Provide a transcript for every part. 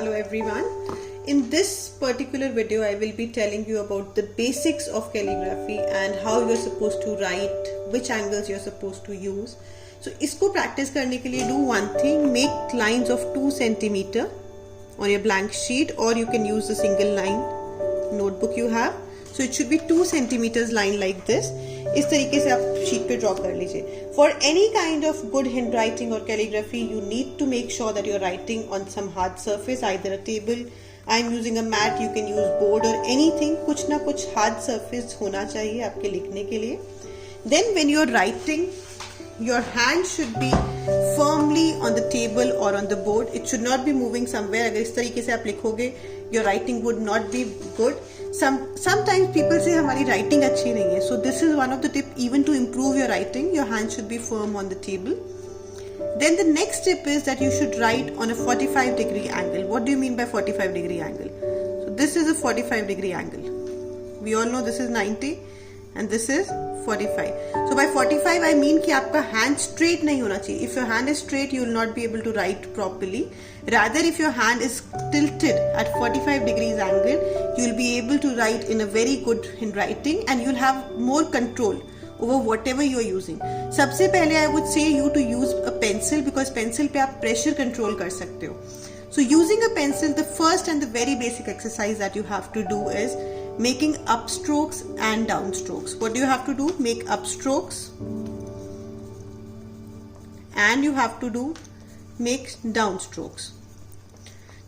hello everyone. In this particular video I will be telling you about the basics of calligraphy and how you're supposed to write, which angles you're supposed to use. So इसको practice करने के लिए do one thing, make lines of 2 centimeter on your blank sheet, or you can use the single line notebook you have. So it should be 2 centimeters line like this. इस तरीके से आप sheet पे draw कर लीजिए. For any kind of good handwriting or calligraphy, you need to make sure that you're writing on some hard surface, either a table. I'm using a mat. You can use board or anything. कुछ ना कुछ hard surface होना चाहिए आपके लिखने के लिए. Then when you're writing, your hand should be firmly on the table or on the board. It should not be moving somewhere. अगर इस तरीके से आप लिखोगे, your writing would not be good. Sometimes people say हमारी writing अच्छी नहीं है. So this is one of the tip. Even to improve your writing, your hand should be firm on the table. Then the next tip is that you should write on a 45-degree angle. What do you mean by 45-degree angle? So this is a 45-degree angle. We all know this is 90 and this is 45. So by 45 I mean कि आपका hand straight नहीं होना चाहिए. If your hand is straight, you will not be able to write properly. Rather, if your hand is tilted at 45 degrees angle, you will be able to write in a very good handwriting and you will have more control over whatever you are using. सबसे पहले I would say you to use a pencil, because pencil पे आप pressure control कर सकते हो. So using a pencil, the first and the very basic exercise that you have to do is making upstrokes and downstrokes. What do you have to do? Make upstrokes and you have to make downstrokes.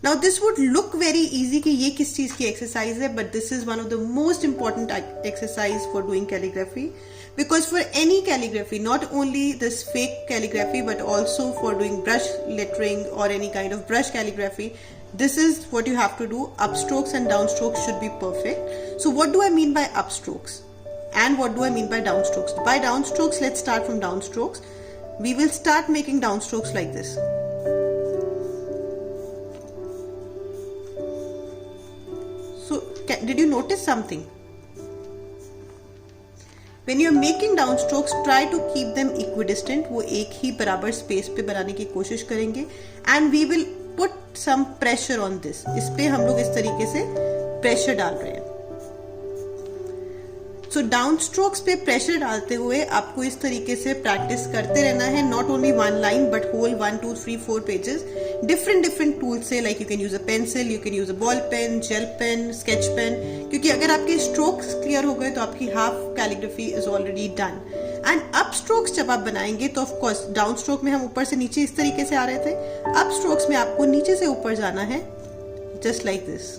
Now this would look very easy कि ये किस चीज की exercise है, but this is one of the most important exercise for doing calligraphy, because for any calligraphy, not only this fake calligraphy but also for doing brush lettering or any kind of brush calligraphy, this is what you have to do. Upstrokes and downstrokes should be perfect. So what do I mean by upstrokes and what do I mean by downstrokes? By downstrokes, let's start from downstrokes. We will start making downstrokes like this. So did you notice something? When you are making downstrokes, try to keep them equidistant. वो एक ही बराबर space पे बनाने की कोशिश करेंगे. And we will put some pressure on this. इस पे हम लोग इस तरीके से pressure डाल रहे हैं. So downstrokes पे pressure डालते हुए आपको इस तरीके से practice करते रहना है. Not only one line but whole 1, 2, 3, 4 pages. Different tools से, like you can use a pencil, you can use a ball pen, gel pen, sketch pen. क्योंकि अगर आपके strokes clear हो गए तो आपकी half calligraphy is already done. And upstrokes जब आप बनाएंगे तो of course downstroke में हम ऊपर से नीचे इस तरीके से आ रहे थे. Upstrokes में आपको नीचे से ऊपर जाना है, just like this.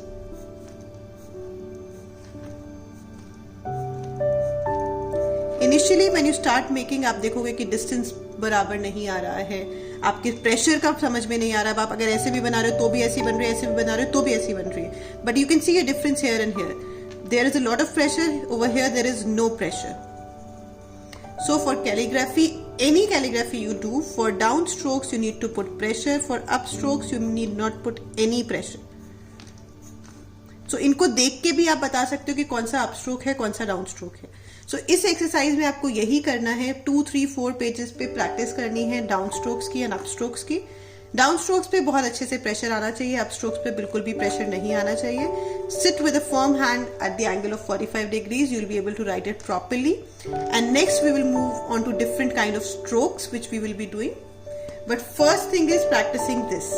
Initially when you start making, आप देखोगे कि distance बराबर नहीं आ रहा है, आपके प्रेशर का समझ में नहीं आ रहा है. आप अगर ऐसे भी बना रहे हो तो भी ऐसी बन रही है, ऐसे भी बना रहे हो तो भी ऐसी बन रही है. But you can see a difference here and here. There is a lot of pressure. Over here there is no pressure. So for calligraphy, any calligraphy you do, for downstrokes you need to put pressure. For upstrokes you need not put any pressure. So इनको देख के भी आप बता सकते हो कि कौन सा upstroke है, कौन सा downstroke है. So इस एक्सरसाइज में आपको यही करना है. 2, 3, 4 पेजेस पे प्रैक्टिस करनी है downstrokes की and upstrokes की. Downstrokes पे बहुत अच्छे से प्रेशर आना चाहिए, upstrokes पे बिल्कुल भी प्रेशर नहीं आना चाहिए. Sit with a firm hand at the angle of 45 degrees. You will be able to write it properly. And next we will move on to different kind of strokes which we will be doing. But first thing is practicing this.